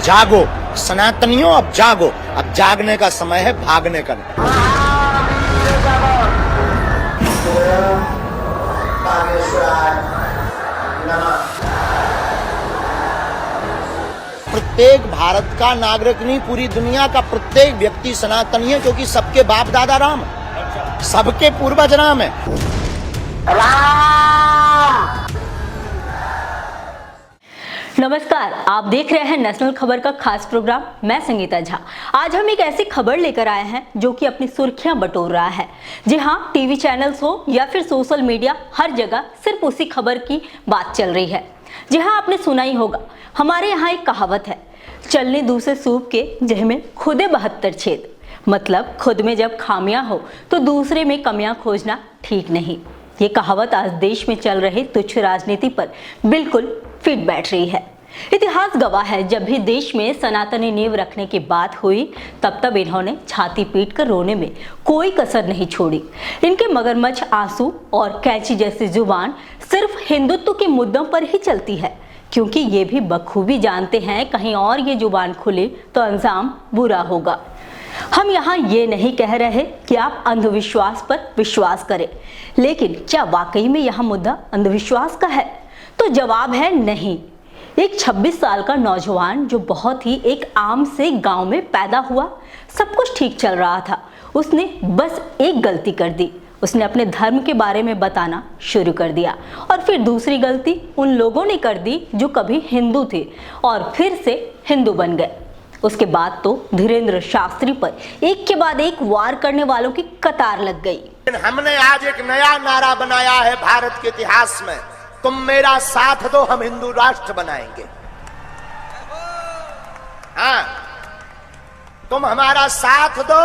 जागो सनातनियों, अब जागो, अब जागने का समय है, भागने का नहीं। प्रत्येक भारत का नागरिक नहीं, पूरी दुनिया का प्रत्येक व्यक्ति सनातनी है, क्योंकि सबके बाप दादा राम है, सबके पूर्वज राम है। नमस्कार, आप देख रहे हैं नेशनल खबर का खास प्रोग्राम। मैं संगीता झा। आज हम एक ऐसी खबर लेकर आए हैं जो कि अपनी सुर्खियां बटोर रहा है। जी हाँ, टीवी चैनल्स हो या फिर सोशल मीडिया, हर जगह सिर्फ उसी खबर की बात चल रही है। जी हाँ, आपने सुना ही होगा, हमारे यहाँ एक कहावत है, चलने दूसरे सूप के जह में खुदे 72 छेद। मतलब खुद में जब खामियां हो तो दूसरे में कमियां खोजना ठीक नहीं। ये कहावत आज देश में चल रही तुच्छ राजनीति पर बिल्कुल फिट बैठ रही है। इतिहास गवाह है, जब भी देश में सनातनी नींव रखने की बात हुई तब इन्होंने छाती पीट कर रोने में कोई कसर नहीं छोड़ी। इनके मगरमच्छ आंसू और कैंची जैसी जुबान सिर्फ हिंदुत्व के मुद्दों पर ही चलती है, क्योंकि ये भी बखूबी जानते हैं कहीं और ये जुबान खुली तो अंजाम बुरा होगा। हम यहाँ ये नहीं कह रहे कि आप अंधविश्वास पर विश्वास करें, लेकिन क्या वाकई में यह मुद्दा अंधविश्वास का है? तो जवाब है नहीं। एक 26 साल का नौजवान जो बहुत ही एक आम से गांव में पैदा हुआ, सब कुछ ठीक चल रहा था, उसने बस एक गलती कर दी। उसने अपने धर्म के बारे में बताना शुरू कर दिया और फिर दूसरी गलती उन लोगों ने कर दी जो कभी हिंदू थे और फिर से हिंदू बन गए। उसके बाद तो धीरेंद्र शास्त्री पर एक के बाद एक वार करने वालों की कतार लग गई। हमने आज एक नया नारा बनाया है भारत के इतिहास में, तुम मेरा साथ दो, हम हिंदू राष्ट्र बनाएंगे। हाँ, तुम हमारा साथ दो,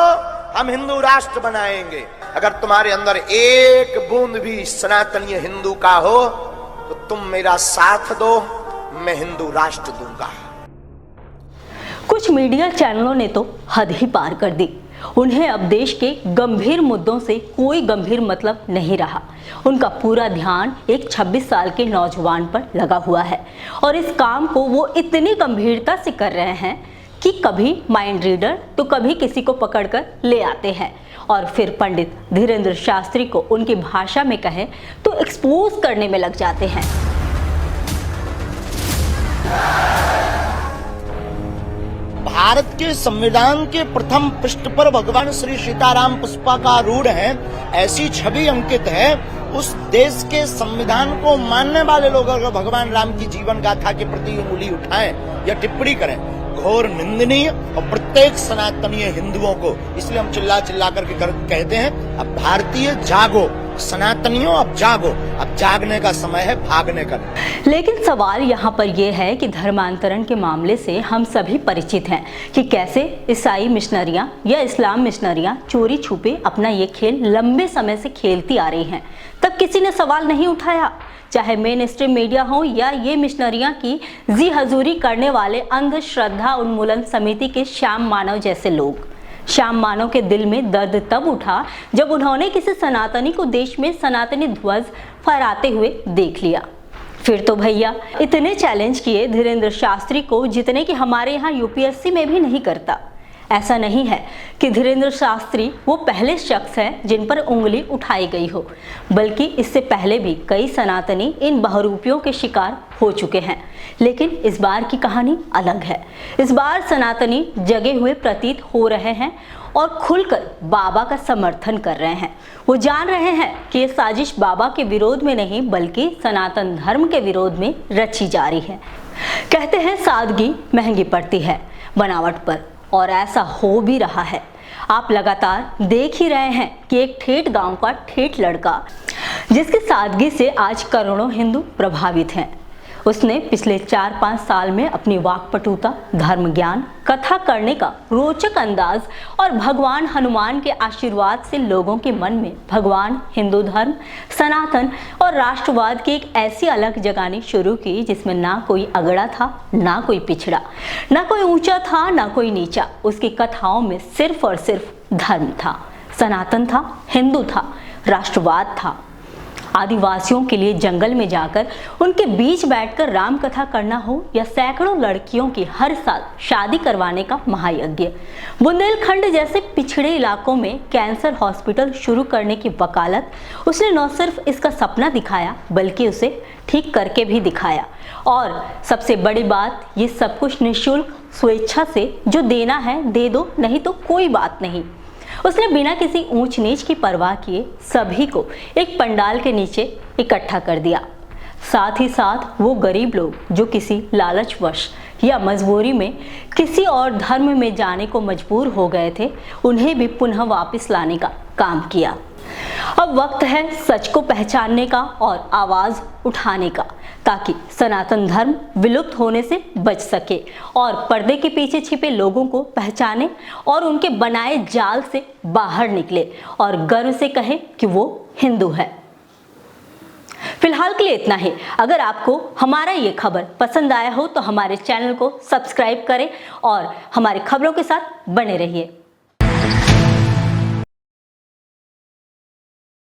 हम हिंदू राष्ट्र बनाएंगे। अगर तुम्हारे अंदर एक बूंद भी सनातनीय हिंदू का हो तो तुम मेरा साथ दो, मैं हिंदू राष्ट्र दूंगा। कुछ मीडिया चैनलों ने तो हद ही पार कर दी। उन्हें अब देश के गंभीर मुद्दों से कोई गंभीर मतलब नहीं रहा। उनका पूरा ध्यान एक 26 साल के नौजवान पर लगा हुआ है और इस काम को वो इतनी गंभीरता से कर रहे हैं कि कभी माइंड रीडर तो कभी किसी को पकड़कर ले आते हैं और फिर पंडित धीरेंद्र शास्त्री को उनकी भाषा में कहें तो एक्सपोज करने में लग जाते हैं। भारत के संविधान के प्रथम पृष्ठ पर भगवान श्री सीताराम पुष्पकारूढ़ हैं, ऐसी छवि अंकित है। उस देश के संविधान को मानने वाले लोग अगर भगवान राम की जीवन गाथा के प्रति उंगली उठाएं या टिप्पणी करें, घोर निंदनीय। और प्रत्येक सनातनीय हिंदुओं को इसलिए हम चिल्ला चिल्ला करके कहते हैं, अब भारतीय जागो सनातनियों, अब जागो, अब जागने का समय है, भागने का नहीं। लेकिन सवाल यहाँ पर यह है कि धर्मांतरण के मामले से हम सभी परिचित हैं कि कैसे ईसाई मिशनरियां या इस्लाम मिशनरियां चोरी छुपे अपना ये खेल लंबे समय से खेलती आ रही हैं। तब किसी ने सवाल नहीं उठाया, चाहे मेन स्ट्रीम मीडिया हो या ये मिशनरियां की जी हजूरी करने वाले अंधश्रद्धा उन्मूलन समिति के श्याम मानव जैसे लोग। श्याम मानव के दिल में दर्द तब उठा जब उन्होंने किसी सनातनी को देश में सनातनी ध्वज फहराते हुए देख लिया। फिर तो भैया इतने चैलेंज किए धीरेंद्र शास्त्री को जितने कि हमारे यहाँ यूपीएससी में भी नहीं करता। ऐसा नहीं है कि धीरेंद्र शास्त्री वो पहले शख्स हैं जिन पर उंगली उठाई गई हो, बल्कि इससे पहले भी कई सनातनी इन बहुरूपियों के शिकार हो चुके हैं। लेकिन इस बार की कहानी अलग है। इस बार सनातनी जगे हुए प्रतीत हो रहे हैं और खुलकर बाबा का समर्थन कर रहे हैं। वो जान रहे हैं कि ये साजिश बाबा के विरोध में नहीं बल्कि सनातन धर्म के विरोध में रची जा रही है। कहते हैं सादगी महंगी पड़ती है बनावट पर, और ऐसा हो भी रहा है। आप लगातार देख ही रहे हैं कि एक ठेठ गांव का ठेठ लड़का जिसकी सादगी से आज करोड़ों हिंदू प्रभावित हैं, उसने पिछले 4-5 साल में अपनी वाक्पटुता, धर्म ज्ञान, कथा करने का रोचक अंदाज और भगवान हनुमान के आशीर्वाद से लोगों के मन में भगवान, हिंदू धर्म, सनातन और राष्ट्रवाद की एक ऐसी अलग जगानी शुरू की जिसमें ना कोई अगड़ा था, ना कोई पिछड़ा, ना कोई ऊंचा था, ना कोई नीचा। उसकी कथाओं में सिर्फ और सिर्फ धर्म था, सनातन था, हिंदू था, राष्ट्रवाद था। आदिवासियों के लिए जंगल में जाकर उनके बीच बैठकर राम कथा करना हो या सैकड़ों लड़कियों की हर साल शादी करवाने का महायज्ञ, बुंदेलखंड जैसे पिछड़े इलाकों में कैंसर हॉस्पिटल शुरू करने की वकालत उसने न सिर्फ इसका सपना दिखाया बल्कि उसे ठीक करके भी दिखाया। और सबसे बड़ी बात, ये सब कुछ निःशुल्क स्वेच्छा से, जो देना है दे दो, नहीं तो कोई बात नहीं। उसने बिना किसी ऊंच नीच की परवाह किए सभी को एक पंडाल के नीचे इकट्ठा कर दिया। साथ ही साथ वो गरीब लोग जो किसी लालचवश या मजबूरी में किसी और धर्म में जाने को मजबूर हो गए थे, उन्हें भी पुनः वापस लाने का काम किया। अब वक्त है सच को पहचानने का और आवाज उठाने का, ताकि सनातन धर्म विलुप्त होने से बच सके और पर्दे के पीछे छिपे लोगों को पहचाने और उनके बनाए जाल से बाहर निकले और गर्व से कहे कि वो हिंदू है। फिलहाल के लिए इतना ही। अगर आपको हमारा ये खबर पसंद आया हो तो हमारे चैनल को सब्सक्राइब करें और हमारी खबरों के साथ बने रहिए।